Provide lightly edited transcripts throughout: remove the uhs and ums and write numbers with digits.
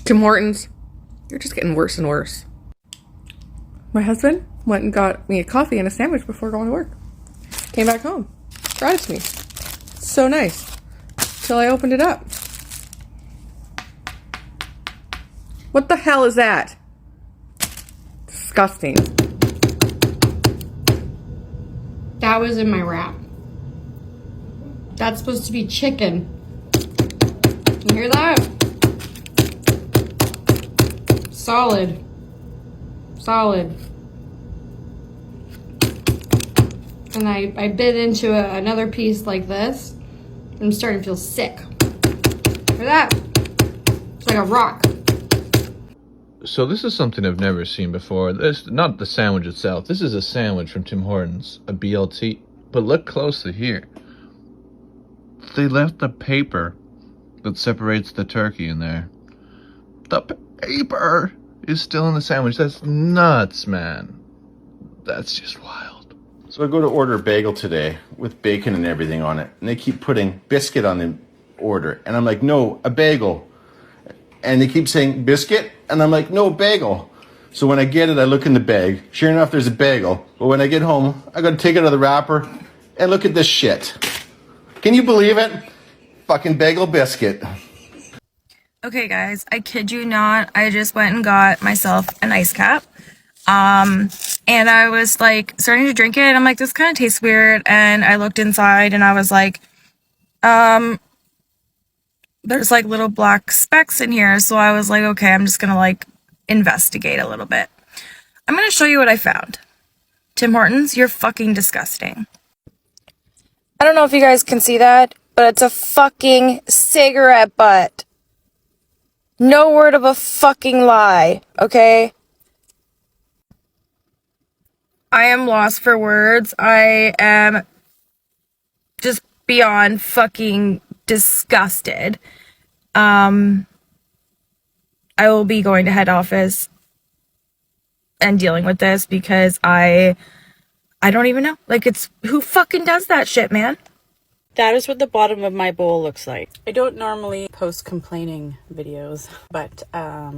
Tim Hortons, you're just getting worse and worse. My husband went and got me a coffee and a sandwich before going to work. Came back home, brought it to me. So nice. Till I opened it up. What the hell is that? Disgusting. That was in my wrap. That's supposed to be chicken. You hear that? Solid. Solid. And I bit into another piece like this. I'm starting to feel sick. Hear that? It's like a rock. So this is something I've never seen before. This, not the sandwich itself. This is a sandwich from Tim Hortons, a BLT. But look closely here. They left the paper that separates the turkey in there. The paper is still in the sandwich. That's nuts, man. That's just wild. So I go to order a bagel today with bacon and everything on it. And they keep putting biscuit on the order. And I'm like, no, a bagel. And they keep saying biscuit. And I'm like, no, bagel. So when I get it, I look in the bag. Sure enough, there's a bagel. But when I get home, I got to take it out of the wrapper. And look at this shit. Can you believe it? Fucking bagel biscuit. Okay, guys, I kid you not. I just went and got myself an ice cap. And I was like starting to drink it. And I'm like, this kind of tastes weird. And I looked inside and I was like, there's like little black specks in here. So I was like, okay, I'm just going to like investigate a little bit. I'm going to show you what I found. Tim Hortons, you're fucking disgusting. I don't know if you guys can see that, but it's a fucking cigarette butt. No word of a fucking lie, okay? I am lost for words. I am just beyond fucking disgusted. I will be going to head office and dealing with this because I don't even know. Like, it's who fucking does that shit, man? That is what the bottom of my bowl looks like. I don't normally post complaining videos, but I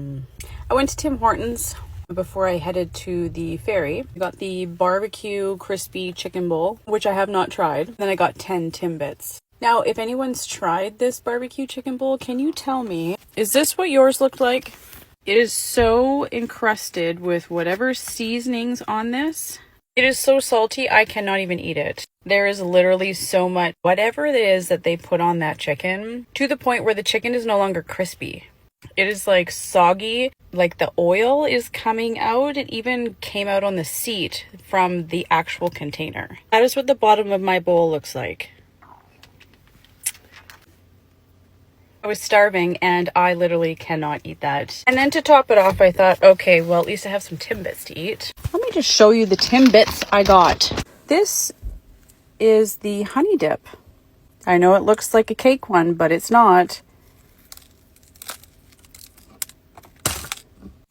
went to Tim Hortons before I headed to the ferry. I got the barbecue crispy chicken bowl, which I have not tried. Then I got 10 Timbits. Now, if anyone's tried this barbecue chicken bowl, can you tell me, is this what yours looked like? It is so encrusted with whatever seasonings on this. It is so salty, I cannot even eat it. There is literally so much, whatever it is that they put on that chicken, to the point where the chicken is no longer crispy. It is like soggy, like the oil is coming out. It even came out on the seat from the actual container. That is what the bottom of my bowl looks like. I was starving and I literally cannot eat that. And then to top it off, I thought, okay, well, at least I have some Timbits to eat. Let me just show you the Timbits I got. This is the honey dip. I know it looks like a cake one, but it's not.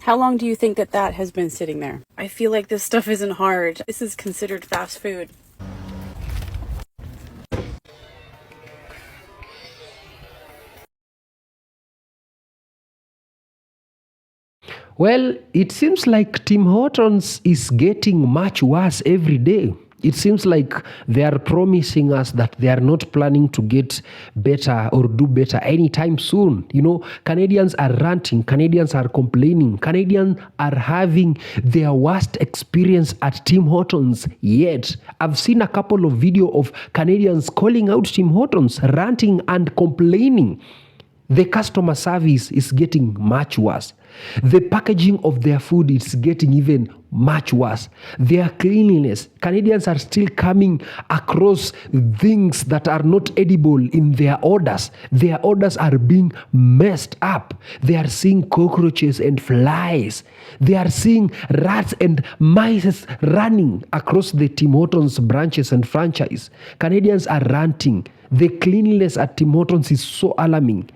How long do you think that has been sitting there? I feel like this stuff isn't hard. This is considered fast food. Well, it seems like Tim Hortons is getting much worse every day. It seems like they are promising us that they are not planning to get better or do better anytime soon. You know, Canadians are ranting, Canadians are complaining, Canadians are having their worst experience at Tim Hortons yet. I've seen a couple of videos of Canadians calling out Tim Hortons, ranting and complaining. The customer service is getting much worse. The packaging of their food is getting even much worse. Their cleanliness. Canadians are still coming across things that are not edible in their orders. Their orders are being messed up. They are seeing cockroaches and flies. They are seeing rats and mice running across the Tim Hortons branches and franchise. Canadians are ranting. The cleanliness at Tim Hortons is so alarming.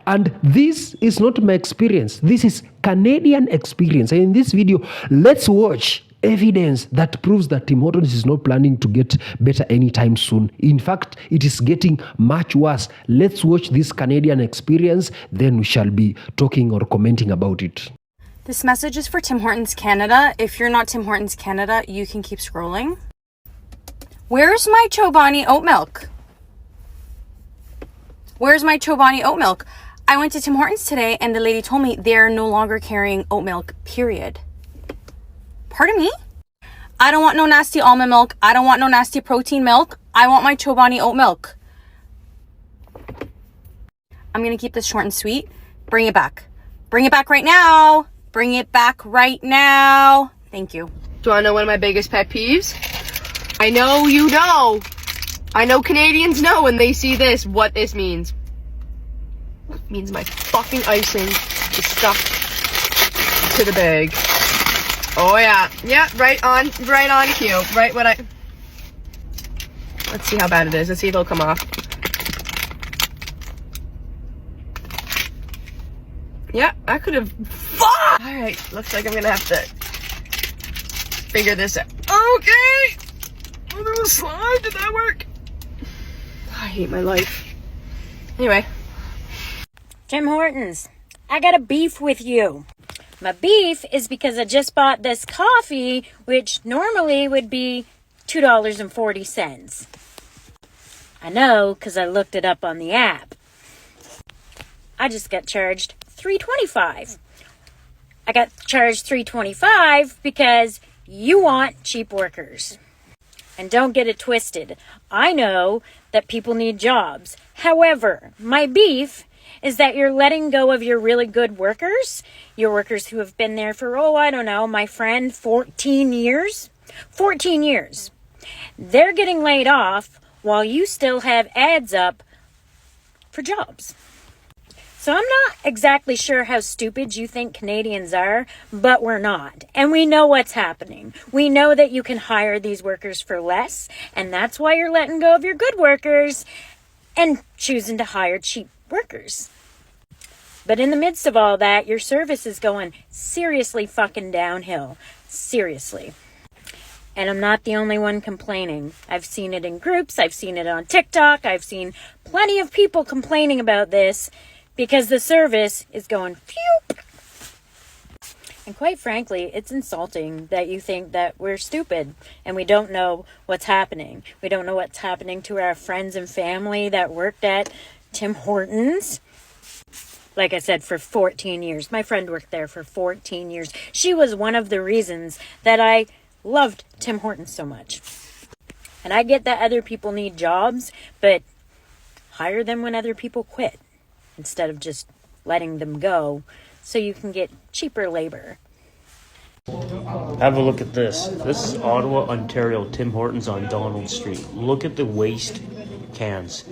And this is not my experience. This is Canadian experience. And in this video, let's watch evidence that proves that Tim Hortons is not planning to get better anytime soon. In fact, it is getting much worse. Let's watch this Canadian experience, then we shall be talking or commenting about it. This message is for Tim Hortons Canada. If you're not Tim Hortons Canada, you can keep scrolling. Where's my Chobani oat milk? Where's my Chobani oat milk? I went to Tim Hortons today and the lady told me they're no longer carrying oat milk, period. Pardon me? I don't want no nasty almond milk. I don't want no nasty protein milk. I want my Chobani oat milk. I'm going to keep this short and sweet. Bring it back. Bring it back right now. Bring it back right now. Thank you. Do you want to know one of my biggest pet peeves? I know you know. I know Canadians know when they see this what this means. It means my fucking icing is stuck to the bag. Oh yeah. Yeah, right on cue. Right when I... Let's see how bad it is. Let's see if it'll come off. Yeah, I could have... Fuck! Alright, looks like I'm gonna have to figure this out. Okay! Oh, there was slide. Did that work? I hate my life. Anyway. Tim Hortons, I got a beef with you. My beef is because I just bought this coffee, which normally would be $2.40. I know, because I looked it up on the app. I just got charged $3.25. I got charged $3.25 because you want cheap workers. And don't get it twisted. I know that people need jobs. However, my beef is that you're letting go of your really good workers, your workers who have been there for, I don't know, my friend, 14 years. 14 years. They're getting laid off while you still have ads up for jobs. So I'm not exactly sure how stupid you think Canadians are, but we're not. And we know what's happening. We know that you can hire these workers for less, and that's why you're letting go of your good workers and choosing to hire cheap workers. But in the midst of all that, your service is going seriously fucking downhill. Seriously. And I'm not the only one complaining. I've seen it in groups. I've seen it on TikTok. I've seen plenty of people complaining about this because the service is going phew. And quite frankly, it's insulting that you think that we're stupid and we don't know what's happening. We don't know what's happening to our friends and family that worked at Tim Hortons. Like I said, for 14 years. My friend worked there for 14 years. She was one of the reasons that I loved Tim Hortons so much. And I get that other people need jobs, but hire them when other people quit instead of just letting them go so you can get cheaper labor. Have a look at this. This is Ottawa, Ontario, Tim Hortons on Donald Street. Look at the waste cans.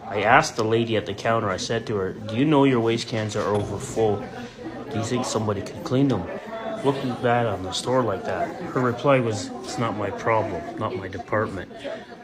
I asked the lady at the counter, I said to her, do you know your waste cans are over full? Do you think somebody can clean them? Looking bad on the store like that. Her reply was, it's not my problem, not my department.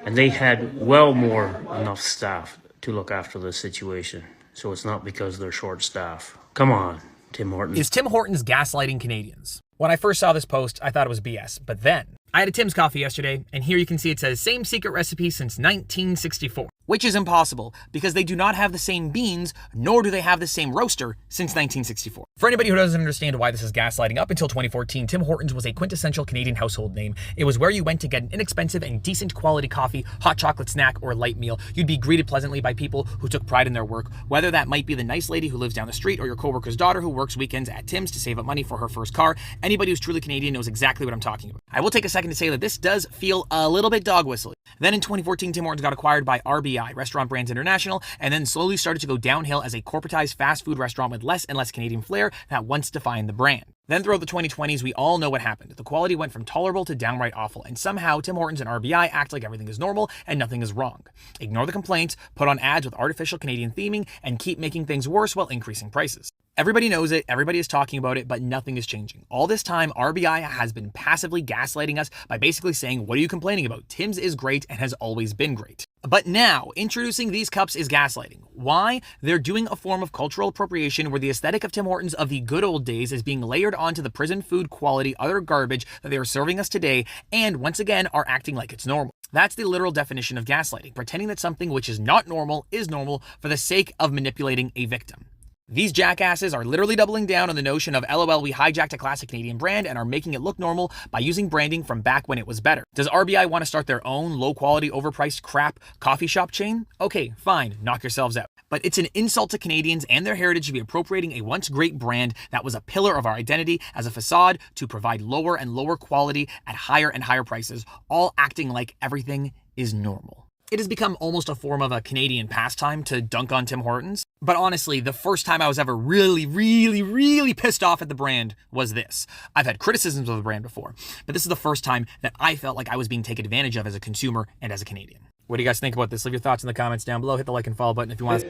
And they had well more enough staff to look after the situation. So it's not because they're short staff. Come on, Tim Hortons. Is Tim Hortons gaslighting Canadians? When I first saw this post, I thought it was BS, but then I had a Tim's coffee yesterday, and here you can see it says same secret recipe since 1964. Which is impossible, because they do not have the same beans, nor do they have the same roaster since 1964. For anybody who doesn't understand why this is gaslighting, up until 2014, Tim Hortons was a quintessential Canadian household name. It was where you went to get an inexpensive and decent quality coffee, hot chocolate snack, or light meal. You'd be greeted pleasantly by people who took pride in their work, whether that might be the nice lady who lives down the street or your coworker's daughter who works weekends at Tim's to save up money for her first car. Anybody who's truly Canadian knows exactly what I'm talking about. I will take a second to say that this does feel a little bit dog whistly. Then in 2014, Tim Hortons got acquired by RBI, Restaurant Brands International, and then slowly started to go downhill as a corporatized fast food restaurant with less and less Canadian flair that once defined the brand. Then throughout the 2020s, we all know what happened. The quality went from tolerable to downright awful, and somehow Tim Hortons and RBI act like everything is normal and nothing is wrong. Ignore the complaints, put on ads with artificial Canadian theming, and keep making things worse while increasing prices. Everybody knows it, everybody is talking about it, but nothing is changing. All this time, RBI has been passively gaslighting us by basically saying, what are you complaining about? Tim's is great and has always been great. But now, introducing these cups is gaslighting. Why? They're doing a form of cultural appropriation where the aesthetic of Tim Hortons of the good old days is being layered onto the prison food quality other garbage that they are serving us today, and once again are acting like it's normal. That's the literal definition of gaslighting, pretending that something which is not normal is normal for the sake of manipulating a victim. These jackasses are literally doubling down on the notion of LOL, we hijacked a classic Canadian brand and are making it look normal by using branding from back when it was better. Does RBI want to start their own low-quality, overpriced crap coffee shop chain? Okay, fine, knock yourselves out. But it's an insult to Canadians and their heritage to be appropriating a once great brand that was a pillar of our identity as a facade to provide lower and lower quality at higher and higher prices, all acting like everything is normal. It has become almost a form of a Canadian pastime to dunk on Tim Hortons. But honestly, the first time I was ever really pissed off at the brand was this. I've had criticisms of the brand before, but this is the first time that I felt like I was being taken advantage of as a consumer and as a Canadian. What do you guys think about this? Leave your thoughts in the comments down below. Hit the like and follow button if you want.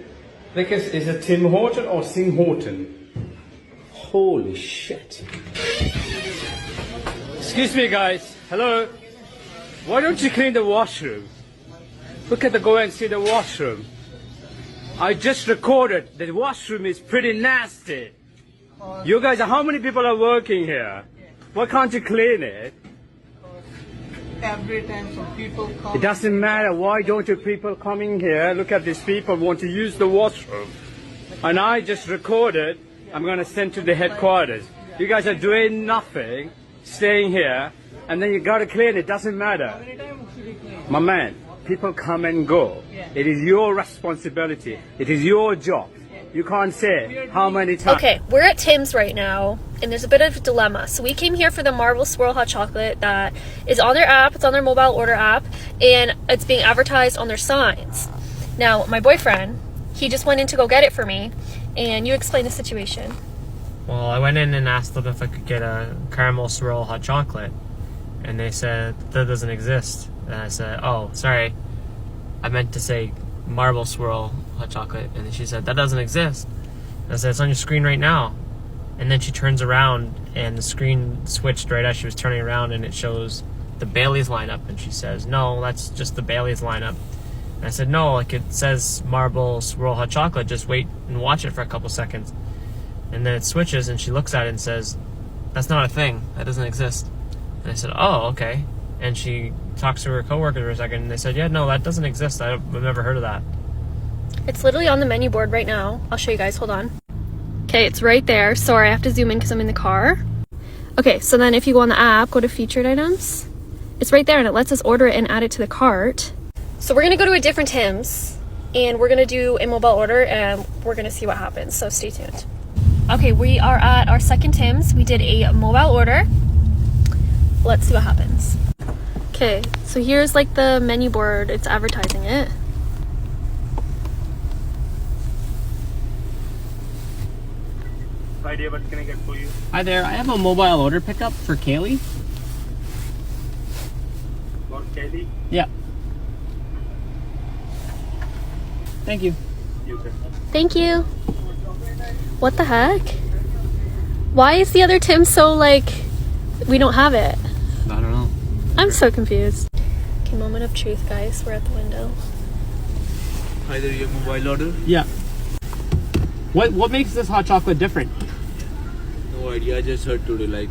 Because is it Tim Horton or Sing Horton? Holy shit. Excuse me, guys. Hello. Why don't you clean the washroom? Look at go and see the washroom. I just recorded. The washroom is pretty nasty. You guys, how many people are working here? Why can't you clean it? Every time some people come. It doesn't matter. Why don't you people coming here? Look at these people want to use the washroom. And I just recorded. I'm going to send to the headquarters. You guys are doing nothing, staying here, and then you got to clean it. Doesn't matter. How many times should we clean? My man. People come and go. Yeah. It is your responsibility. It is your job. You can't say how many times. Okay, we're at Tim's right now, and there's a bit of a dilemma. So we came here for the Marble Swirl Hot Chocolate that is on their app. It's on their mobile order app, and it's being advertised on their signs. Now, my boyfriend, he just went in to go get it for me, and you explain the situation. Well, I went in and asked them if I could get a caramel swirl hot chocolate, and they said that doesn't exist. And I said, oh, sorry, I meant to say marble swirl hot chocolate. And then she said, that doesn't exist. And I said, it's on your screen right now. And then she turns around and the screen switched right as she was turning around and it shows the Bailey's lineup. And she says, no, that's just the Bailey's lineup. And I said, no, like it says marble swirl hot chocolate. Just wait and watch it for a couple seconds. And then it switches and she looks at it and says, that's not a thing. That doesn't exist. And I said, oh, okay. And she talks to her coworker for a second and they said, yeah, no, that doesn't exist. I've never heard of that. It's literally on the menu board right now. I'll show you guys, hold on. Okay, it's right there. Sorry, I have to zoom in because I'm in the car. Okay, so then if you go on the app, go to featured items. It's right there and it lets us order it and add it to the cart. So we're gonna go to a different Tim's and we're gonna do a mobile order and we're gonna see what happens, so stay tuned. Okay, we are at our second Tim's. We did a mobile order. Let's see what happens. Okay, so here's like the menu board. It's advertising it. Idea, what can I get for you? Hi there, I have a mobile order pickup for Kaylee. For Kaylee? Yeah. Thank you. Thank you. What the heck? Why is the other Tim so like, we don't have it? I don't know. I'm so confused. Okay, moment of truth, guys. We're at the window. Hi there, your mobile order? Yeah. What makes this hot chocolate different? No idea, I just heard today, like,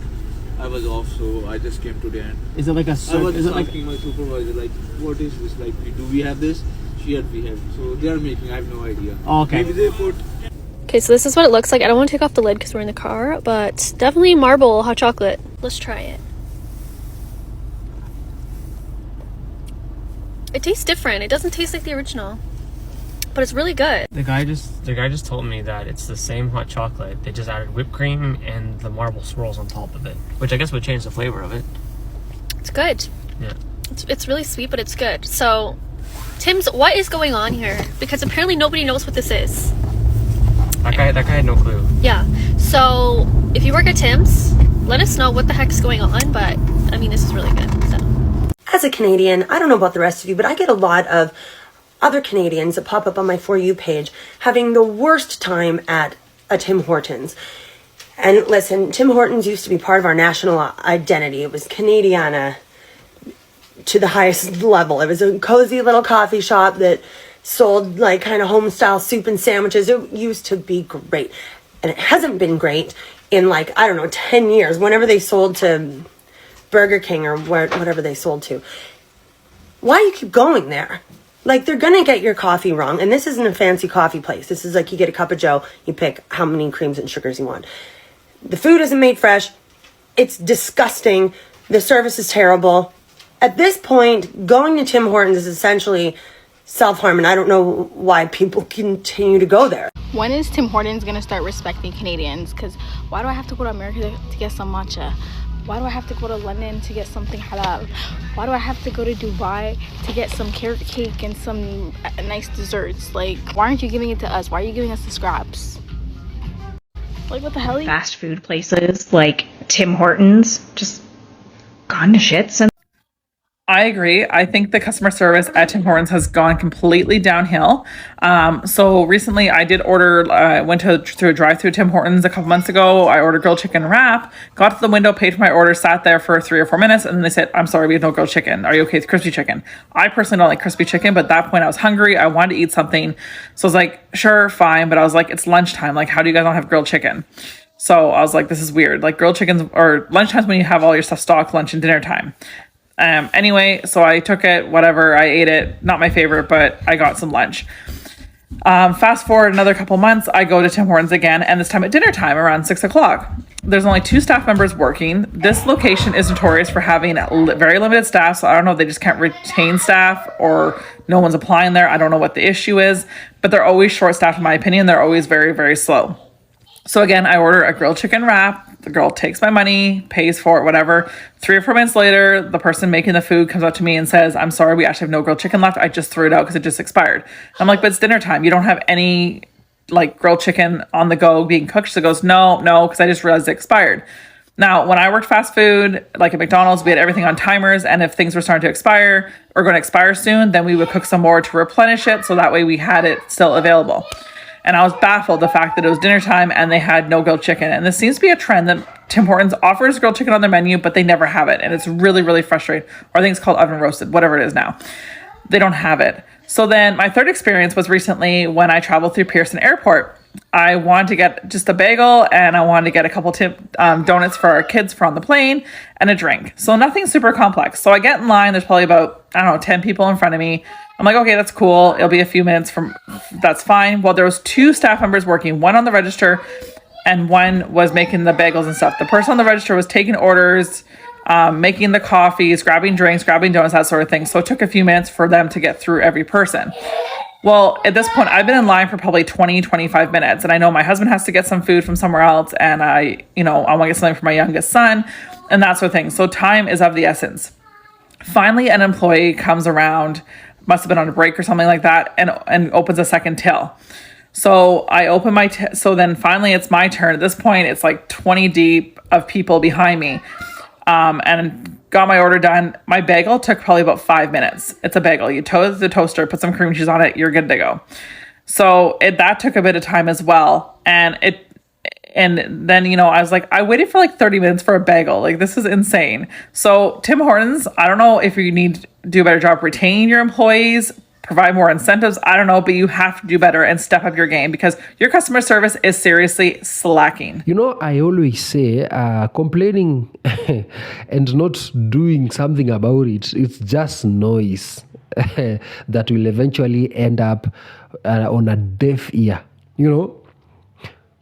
I was off, so I just came today and... Is it like a... I was just asking my supervisor, like, what is this? Like, do we have this? She had, we have. So they are making, I have no idea. Oh, okay. Maybe they put... Okay, so this is what it looks like. I don't want to take off the lid because we're in the car, but definitely marble hot chocolate. Let's try it. It tastes different. It doesn't taste like the original, but it's really good. The guy just told me that it's the same hot chocolate. They just added whipped cream and the marble swirls on top of it, which I guess would change the flavor of it. It's good. Yeah. It's really sweet, but it's good. So, Tim's, what is going on here? Because apparently nobody knows what this is. That guy had no clue. Yeah. So, if you work at Tim's, let us know what the heck's going on, but I mean, this is really good. So. As a Canadian, I don't know about the rest of you, but I get a lot of other Canadians that pop up on my For You page having the worst time at a Tim Hortons. And listen, Tim Hortons used to be part of our national identity. It was Canadiana. to the highest level. It was a cozy little coffee shop that sold like kind of home style soup and sandwiches. It used to be great. And it hasn't been great in like, I don't know, 10 years, whenever they sold to Burger King or whatever they sold to. Why do you keep going there? Like, they're gonna get your coffee wrong. And this isn't a fancy coffee place. This is like you get a cup of joe, you pick how many creams and sugars you want. The food isn't made fresh. It's disgusting. The service is terrible. At this point, going to Tim Hortons is essentially self-harm, and I don't know why people continue to go there. When is Tim Hortons gonna start respecting Canadians? Because why do I have to go to America to get some matcha? Why do I have to go to London to get something halal? Why do I have to go to Dubai to get some carrot cake and some nice desserts? Like, why aren't you giving it to us? Why are you giving us the scraps? Like, what the hell? Fast food places like Tim Hortons just gone to shit. I agree. I think the customer service at Tim Hortons has gone completely downhill. So recently I did order, went through a drive-through Tim Hortons a couple months ago. I ordered grilled chicken wrap, got to the window, paid for my order, sat there for 3 or 4 minutes, and then they said, I'm sorry, we have no grilled chicken. Are you okay with crispy chicken? I personally don't like crispy chicken, but at that point I was hungry. I wanted to eat something. So I was like, sure, fine. But I was like, it's lunchtime. Like, how do you guys not have grilled chicken? So I was like, this is weird. Like, grilled chickens or lunchtime's when you have all your stuff stocked, lunch and dinner time. Anyway, so I took it, whatever, I ate it, not my favorite, but I got some lunch. Fast forward another couple months, I go to Tim Hortons again, and this time at dinner time around 6 o'clock. There's only 2 staff members working. This location is notorious for having very limited staff, so I don't know if they just can't retain staff or no one's applying there. I don't know what the issue is, but they're always short staffed in my opinion. They're always very, very slow. So again, I order a grilled chicken wrap. The girl takes my money, pays for it, whatever. 3 or 4 minutes later, the person making the food comes up to me and says, I'm sorry, we actually have no grilled chicken left. I just threw it out because it just expired. I'm like, but it's dinner time. You don't have any like grilled chicken on the go being cooked. She goes, no, because I just realized it expired. Now, when I worked fast food, like at McDonald's, we had everything on timers. And if things were starting to expire or going to expire soon, then we would cook some more to replenish it. So that way we had it still available. And I was baffled the fact that it was dinner time and they had no grilled chicken. And this seems to be a trend that Tim Hortons offers grilled chicken on their menu, but they never have it. And it's really, really frustrating. Or I think it's called oven roasted, whatever it is now. They don't have it. So then my third experience was recently when I traveled through Pearson Airport. I wanted to get just a bagel and I wanted to get a couple donuts for our kids for on the plane and a drink. So nothing super complex. So I get in line. There's probably about, 10 people in front of me. I'm like, okay, that's cool. It'll be a few minutes that's fine. Well, there was 2 staff members working, one on the register and one was making the bagels and stuff. The person on the register was taking orders, making the coffees, grabbing drinks, grabbing donuts, that sort of thing. So it took a few minutes for them to get through every person. Well, at this point, I've been in line for probably 20, 25 minutes. And I know my husband has to get some food from somewhere else. And I want to get something for my youngest son and that sort of thing. So time is of the essence. Finally, an employee comes around, must have been on a break or something like that, and opens a second till. So I open so then finally it's my turn. At this point, it's like 20 deep of people behind me. And got my order done. My bagel took probably about 5 minutes. It's a bagel. You toast the toaster, put some cream cheese on it, you're good to go. So that took a bit of time as well. And then, I was like, I waited for like 30 minutes for a bagel. Like, this is insane. So Tim Hortons, I don't know if you need to do a better job retaining your employees, provide more incentives. I don't know, but you have to do better and step up your game because your customer service is seriously slacking. I always say complaining and not doing something about it, it's just noise that will eventually end up on a deaf ear,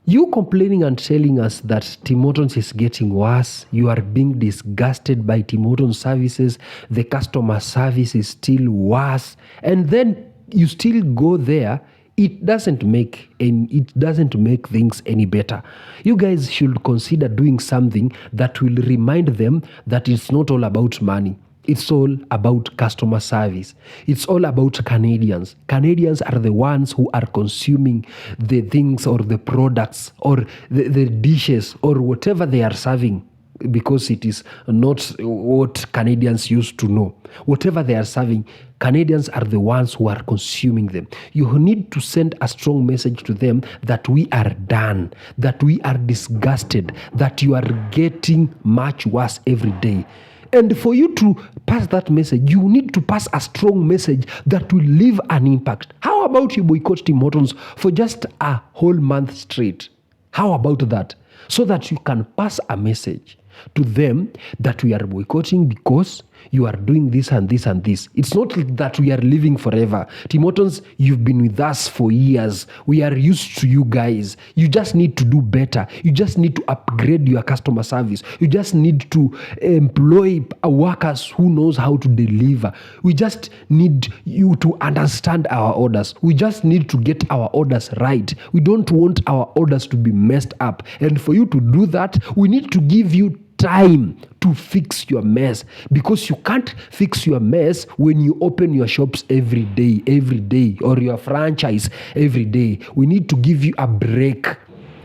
You complaining and telling us that Tim Hortons is getting worse. You are being disgusted by Tim Hortons services. The customer service is still worse. And then you still go there. It doesn't make things any better. You guys should consider doing something that will remind them that it's not all about money. It's all about customer service. It's all about Canadians. Canadians are the ones who are consuming the things or the products or the dishes or whatever they are serving, because it is not what Canadians used to know. Whatever they are serving, Canadians are the ones who are consuming them. You need to send a strong message to them that we are done, that we are disgusted, that you are getting much worse every day. And for you to pass that message, you need to pass a strong message that will leave an impact. How about you boycott Tim Hortons for just a whole month straight? How about that? So that you can pass a message to them that we are boycotting because you are doing this and this and this. It's not that we are living forever. Tim Hortons, you've been with us for years. We are used to you guys. You just need to do better. You just need to upgrade your customer service. You just need to employ workers who knows how to deliver. We just need you to understand our orders. We just need to get our orders right. We don't want our orders to be messed up. And for you to do that, we need to give you time to fix your mess, because you can't fix your mess when you open your shops every day, or your franchise every day. We need to give you a break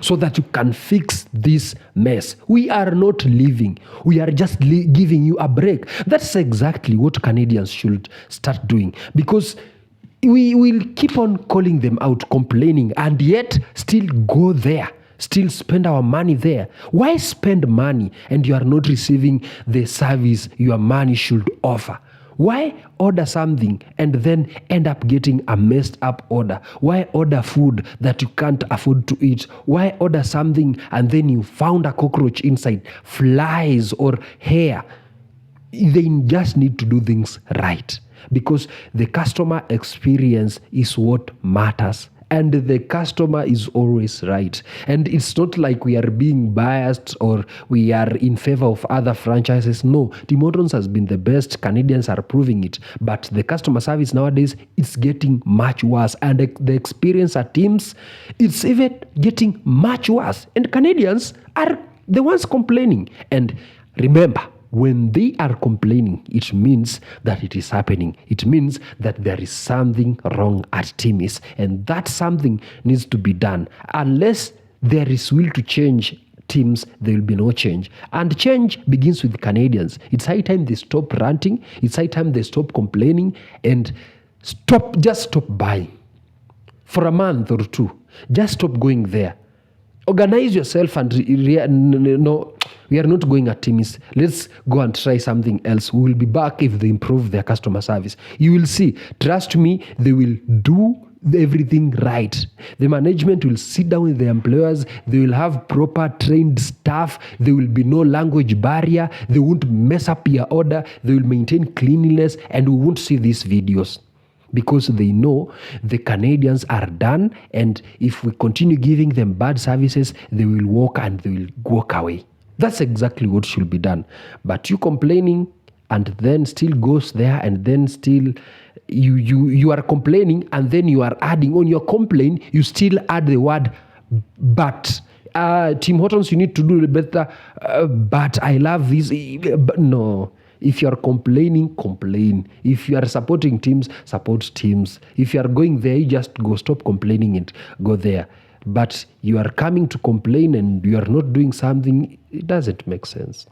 so that you can fix this mess. We are not leaving. We are just giving you a break. That's exactly what Canadians should start doing, because we will keep on calling them out, complaining, and yet still go there. Still spend our money there. Why spend money and you are not receiving the service your money should offer? Why order something and then end up getting a messed up order? Why order food that you can't afford to eat? Why order something and then you found a cockroach inside, flies or hair? They just need to do things right, because the customer experience is what matters. And the customer is always right. And it's not like we are being biased or we are in favor of other franchises. No, Tim Hortons has been the best. Canadians are proving it. But the customer service nowadays, it's getting much worse. And the experience at Tim's, it's even getting much worse. And Canadians are the ones complaining. And remember, when they are complaining, it means that it is happening. It means that there is something wrong at Timmy's, and that something needs to be done. Unless there is will to change Timmy's, there will be no change. And change begins with Canadians. It's high time they stop ranting. It's high time they stop complaining and just stop buying. For a month or two, just stop going there. Organize yourself and no, we are not going at Timmy's. Let's go and try something else. We will be back if they improve their customer service. You will see. Trust me, they will do everything right. The management will sit down with the employers. They will have proper trained staff. There will be no language barrier. They won't mess up your order. They will maintain cleanliness, and we won't see these videos, because they know the Canadians are done, and if we continue giving them bad services, they will walk away. That's exactly what should be done. But you complaining and then still goes there, and then still you are complaining, and then you are adding on your complaint, you still add the word but. Tim Hortons, you need to do better, but I love this. But no. If you are complaining, complain. If you are supporting teams, support teams. If you are going there, you just go, stop complaining and go there. But you are coming to complain and you are not doing something, it doesn't make sense.